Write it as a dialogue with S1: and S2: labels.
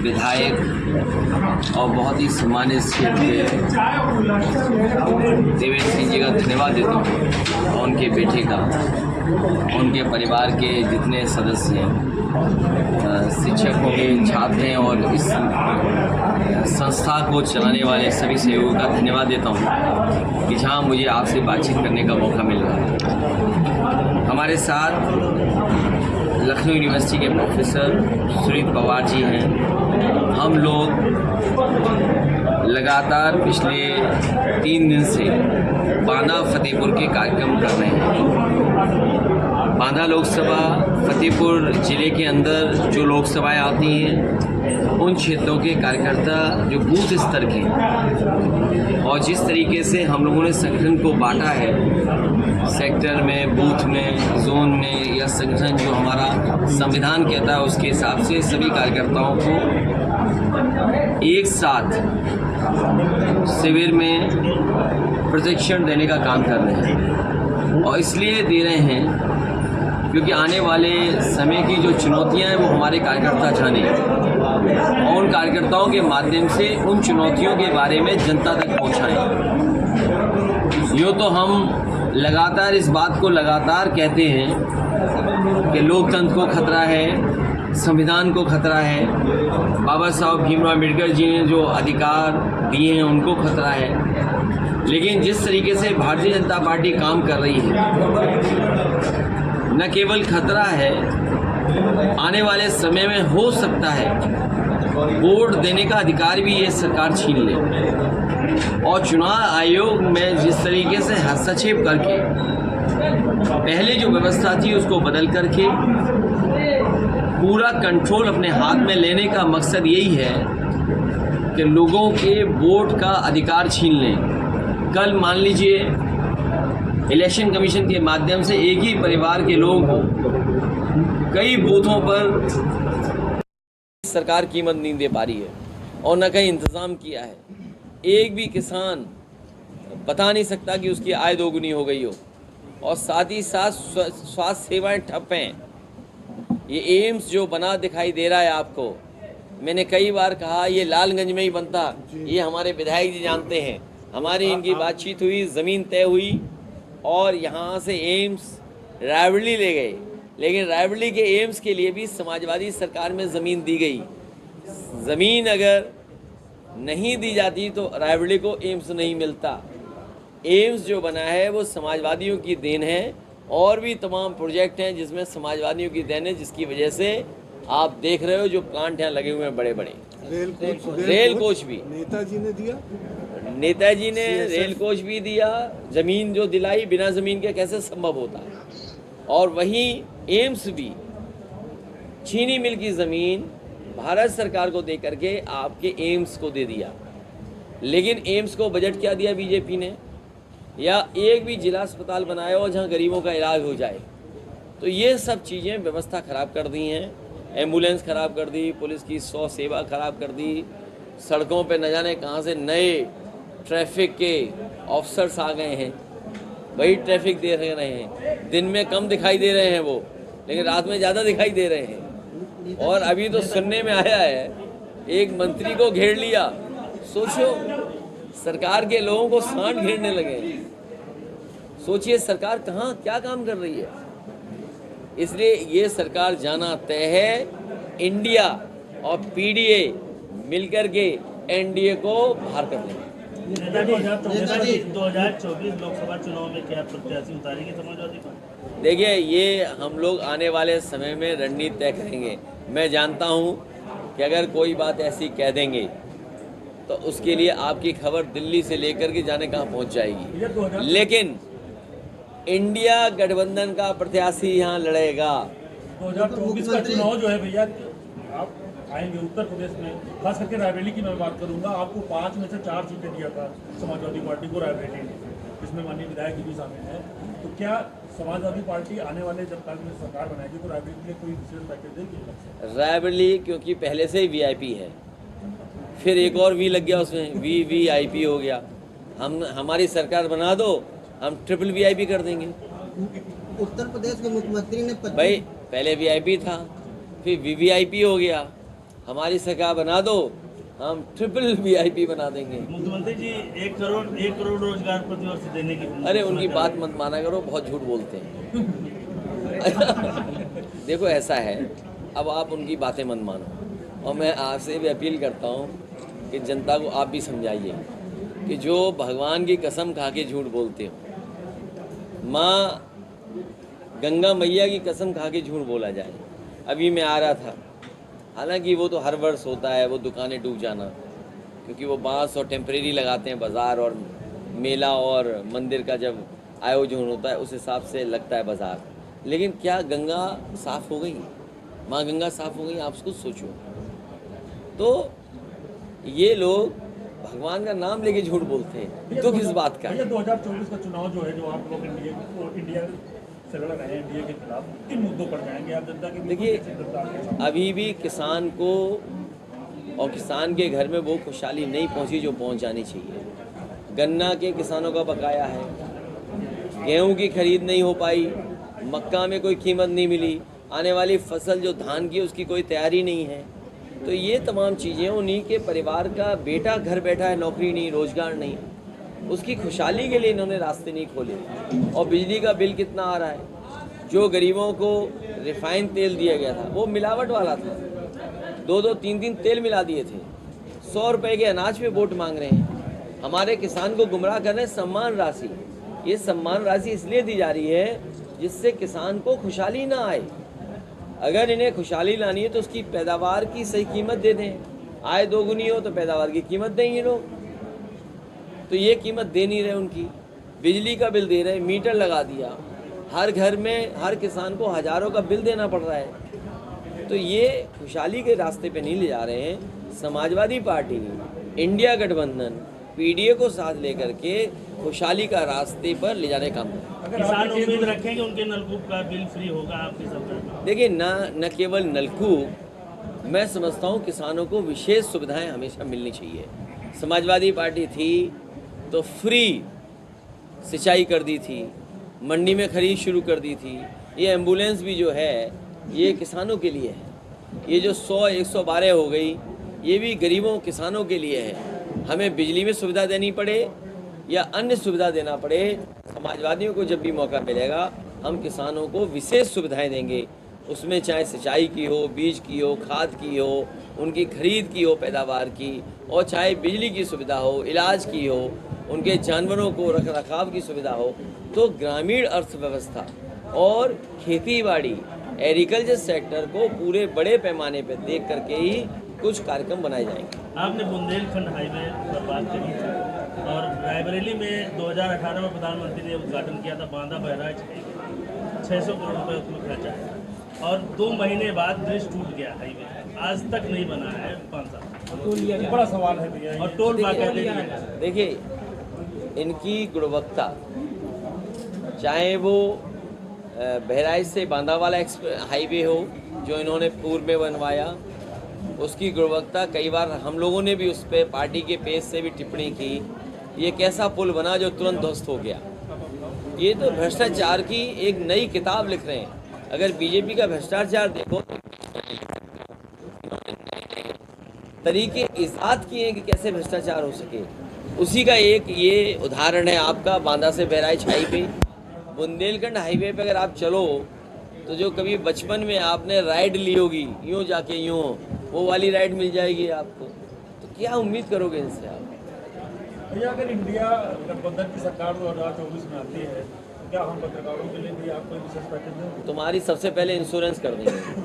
S1: विधायक और बहुत ही सम्मानित क्षेत्र देवेंद्र सिंह जी का धन्यवाद देता हूँ और उनके बेटे का, उनके परिवार के जितने सदस्य हैं, शिक्षक होंगे, छात्र हैं और इस संस्था को चलाने वाले सभी सहयोगों का धन्यवाद देता हूँ कि जहाँ मुझे आपसे बातचीत करने का मौका मिल रहा है। हमारे साथ लखनऊ यूनिवर्सिटी के प्रोफेसर सुनीत पवार जी हैं। हम लोग लगातार पिछले 3 दिन से बांदा फतेहपुर के कार्यक्रम कर रहे हैं। बांदा लोकसभा फतेहपुर ज़िले के अंदर जो लोकसभाएं आती हैं उन क्षेत्रों के कार्यकर्ता जो बूथ स्तर के और जिस तरीके से हम लोगों ने संगठन को बांटा है सेक्टर में, बूथ में, जोन में, या संगठन जो हमारा संविधान कहता है उसके हिसाब से सभी कार्यकर्ताओं को एक साथ शिविर में प्रशिक्षण देने का काम कर रहे हैं। और इसलिए दे रहे हैं क्योंकि आने वाले समय की जो चुनौतियां हैं वो हमारे कार्यकर्ता जाने और उन कार्यकर्ताओं के माध्यम से उन चुनौतियों के बारे में जनता तक पहुंचाएं। यूँ तो हम लगातार इस बात को लगातार कहते हैं कि लोकतंत्र को खतरा है, संविधान को खतरा है, बाबा साहब भीमराव अम्बेडकर जी ने जो अधिकार दिए हैं उनको खतरा है। लेकिन जिस तरीके से भारतीय जनता पार्टी काम कर रही है, न केवल खतरा है, आने वाले समय में हो सकता है वोट देने का अधिकार भी ये सरकार छीन ले। और चुनाव आयोग में जिस तरीके से हस्तक्षेप करके पहले जो व्यवस्था थी उसको बदल करके पूरा कंट्रोल अपने हाथ में लेने का मकसद यही है कि लोगों के वोट का अधिकार छीन लें। कल मान लीजिए इलेक्शन कमीशन के माध्यम से एक ही परिवार के लोगों को कई बूथों पर सरकार कीमत नहीं दे पा रही है और न कहीं इंतज़ाम किया है। एक भी किसान बता नहीं सकता कि उसकी आय दोगुनी हो गई हो। और साथ ही साथ स्वास्थ्य सेवाएं ठप हैं। ये एम्स जो बना दिखाई दे रहा है आपको, मैंने कई बार कहा ये लालगंज में ही बनता, ये हमारे विधायक जी जानते हैं। हमारी इनकी बातचीत हुई, ज़मीन तय हुई और यहाँ से एम्स रायबरेली ले गए। लेकिन रायबरेली के एम्स के लिए भी समाजवादी सरकार में ज़मीन दी गई। ज़मीन अगर नहीं दी जाती तो रायबरेली को एम्स नहीं मिलता। एम्स जो बना है वो समाजवादियों की देन है और भी तमाम प्रोजेक्ट हैं जिसमें समाजवादियों की देन है, जिसकी वजह से आप देख रहे हो जो प्लांट यहाँ लगे हुए हैं बड़े बड़े। रेल कोच भी नेताजी ने दिया, नेताजी ने रेल कोच भी दिया। ज़मीन जो दिलाई, बिना ज़मीन के कैसे संभव होता है। और वहीं एम्स भी चीनी मिल की ज़मीन भारत सरकार को दे करके आपके एम्स को दे दिया। लेकिन एम्स को बजट क्या दिया बीजेपी ने, या एक भी जिला अस्पताल बनाया हो जहां गरीबों का इलाज हो जाए। तो ये सब चीज़ें व्यवस्था ख़राब कर दी हैं। एम्बुलेंस ख़राब कर दी, पुलिस की 100 सेवा ख़राब कर दी, सड़कों पे न जाने कहाँ से नए ट्रैफिक के ऑफिसर्स आ गए हैं, वही ट्रैफिक दे रहे हैं। दिन में कम दिखाई दे रहे हैं वो, लेकिन रात में ज़्यादा दिखाई दे रहे हैं। और अभी तो सुनने में आया है एक मंत्री को घेर लिया। सोचो, सरकार के लोगों को सांड घेरने लगे। सोचिए सरकार कहाँ क्या काम कर रही है। इसलिए ये सरकार जाना तय है। इंडिया और पीडीए मिलकर के एनडीए को बाहर कर देंगे।
S2: 2024 लोकसभा चुनाव में क्या प्रत्याशी उतारेगी समाजवादी पार्टी?
S1: देखिए, ये हम लोग आने वाले समय में रणनीति तय करेंगे। मैं जानता हूँ कि अगर कोई बात ऐसी कह देंगे तो उसके लिए आपकी खबर दिल्ली से लेकर के जाने कहाँ पहुँच जाएगी। लेकिन इंडिया गठबंधन का प्रत्याशी यहाँ लड़ेगा।
S2: 2024 का चुनाव जो है भैया, आप आएंगे उत्तर प्रदेश में, खास करके रायबरेली की मैं बात करूंगा। आपको 5 में से 4 सीटें दिया था समाजवादी पार्टी को रायबरेली ने, जिसमें माननीय विधायक भी शामिल है। तो क्या समाजवादी पार्टी आने वाले जब तक में सरकार बनाएगी तो रायबरेली के लिए कोई विशेष पैकेज देगी?
S1: रायबरेली क्योंकि पहले से ही वीआईपी है, फिर एक और वी लग गया उसमें, वीआईपी हो गया। हमारी सरकार बना दो, हम ट्रिपल वीआईपी कर देंगे।
S3: उत्तर प्रदेश के मुख्यमंत्री ने
S1: भाई पहले वीआईपी था, फिर वीवीआईपी हो गया, हमारी सरकार बना दो, हम ट्रिपल VIP बना देंगे।
S3: मुख्यमंत्री जी 1 करोड़ रोजगार प्रतिवर्ष देने की
S1: अरे उनकी बात मत माना करो, बहुत झूठ बोलते हैं। देखो ऐसा है, अब आप उनकी बातें मत मानो, और मैं आपसे भी अपील करता हूँ कि जनता को आप भी समझाइए कि जो भगवान की कसम खा के झूठ बोलते हो, माँ गंगा मैया की कसम खा के झूठ बोला जाए। अभी मैं आ रहा था, हालांकि वो तो हर वर्ष होता है, वो दुकानें डूब जाना, क्योंकि वो बांस और टेम्परेरी लगाते हैं बाज़ार, और मेला और मंदिर का जब आयोजन होता है उस हिसाब से लगता है बाज़ार। लेकिन क्या गंगा साफ़ हो गई? माँ गंगा साफ़ हो गई? आप खुद सोचो। तो ये लोग भगवान का नाम लेके झूठ बोलते हैं, तो किस बात का?
S2: भैया 2024 का चुनाव जो है, जो आप लोग इंडिया से लड़ रहे हैं, इंडिया के खिलाफ, किन मुद्दों पर जाएंगे आप जनता के?
S1: देखिए, अभी भी किसान को और किसान के घर में वो खुशहाली नहीं पहुंची जो पहुंच जानी चाहिए। गन्ना के किसानों का बकाया है, गेहूं की खरीद नहीं हो पाई, मक्का में कोई कीमत नहीं मिली, आने वाली फसल जो धान की उसकी कोई तैयारी नहीं है। तो ये तमाम चीज़ें, उन्हीं के परिवार का बेटा घर बैठा है, नौकरी नहीं, रोजगार नहीं, उसकी खुशहाली के लिए इन्होंने रास्ते नहीं खोले। और बिजली का बिल कितना आ रहा है? जो गरीबों को रिफाइंड तेल दिया गया था वो मिलावट वाला था, 2-2, 3-3 तेल मिला दिए थे। 100 रुपए के अनाज पे वोट मांग रहे हैं, हमारे किसान को गुमराह कर रहे हैं। सम्मान राशि, ये सम्मान राशि इसलिए दी जा रही है जिससे किसान को खुशहाली ना आए। अगर इन्हें खुशहाली लानी है तो उसकी पैदावार की सही कीमत दे दें, आय दोगुनी हो तो पैदावार की कीमत दें ये लोग। तो ये कीमत दे नहीं रहे उनकी, बिजली का बिल दे रहे, मीटर लगा दिया, हर घर में हर किसान को हज़ारों का बिल देना पड़ रहा है। तो ये खुशहाली के रास्ते पे नहीं ले जा रहे हैं। समाजवादी पार्टी, इंडिया गठबंधन, PDA को साथ लेकर के खुशहाली का रास्ते पर ले जाने का काम कर।
S3: किसान उम्मीद रखें कि उनके नलकूप का बिल फ्री होगा आपकी सरकार?
S1: देखिए, न केवल नलकूप, मैं समझता हूँ किसानों को विशेष सुविधाएं हमेशा मिलनी चाहिए। समाजवादी पार्टी थी तो फ्री सिंचाई कर दी थी, मंडी में खरीद शुरू कर दी थी। ये एम्बुलेंस भी जो है ये किसानों के लिए है। ये जो 100-112 हो गई, ये भी गरीबों किसानों के लिए है। हमें बिजली में सुविधा देनी पड़े या अन्य सुविधा देना पड़े, समाजवादियों को जब भी मौका मिलेगा हम किसानों को विशेष सुविधाएं देंगे। उसमें चाहे सिंचाई की हो, बीज की हो, खाद की हो, उनकी खरीद की हो पैदावार की, और चाहे बिजली की सुविधा हो, इलाज की हो, उनके जानवरों को रख रखाव की सुविधा हो। तो ग्रामीण अर्थव्यवस्था और खेतीबाड़ी, एग्रीकल्चर सेक्टर को पूरे बड़े पैमाने पर देख करके ही कुछ कार्यक्रम बनाए जाएंगे।
S3: आपने बुंदेलखंड हाईवे पर बात करी थी, और रायबरेली में 2018 में प्रधानमंत्री ने उद्घाटन किया था बांदा बहराइच हाईवे, 600 करोड़ रुपये उसमें खर्चा है, और 2 महीने बाद ब्रिज टूट गया हाईवे, आज तक नहीं बना है 5 साल।
S2: बड़ा सवाल है भैया,
S3: और टोल बाकायदे।
S1: देखिए, इनकी गुणवत्ता, चाहे वो बहराइच से बांदा वाला हाईवे हो जो इन्होंने पूर्व में बनवाया, उसकी गुणवत्ता कई बार हम लोगों ने भी उस पर पार्टी के पेज से भी टिप्पणी की, ये कैसा पुल बना जो तुरंत ध्वस्त हो गया। ये तो भ्रष्टाचार की एक नई किताब लिख रहे हैं। अगर बीजेपी का भ्रष्टाचार देखो तो तरीके इजाद किए हैं कि कैसे भ्रष्टाचार हो सके, उसी का एक ये उदाहरण है आपका बांदा से बहराइच हाईवे। बुंदेलखंड हाईवे पे अगर आप चलो तो जो कभी बचपन में आपने राइड ली होगी, यूँ जाके यूँ, वो वाली राइड मिल जाएगी आपको। तो क्या उम्मीद करोगे इनसे आप?
S2: भैया अगर इंडिया गठबंधन की सरकार 2024 में आती है तो क्या हम पत्रकारों के लिए भी आप कोई विशेष पैकेज देंगे?
S1: तुम्हारी सबसे पहले इंश्योरेंस कर देंगे।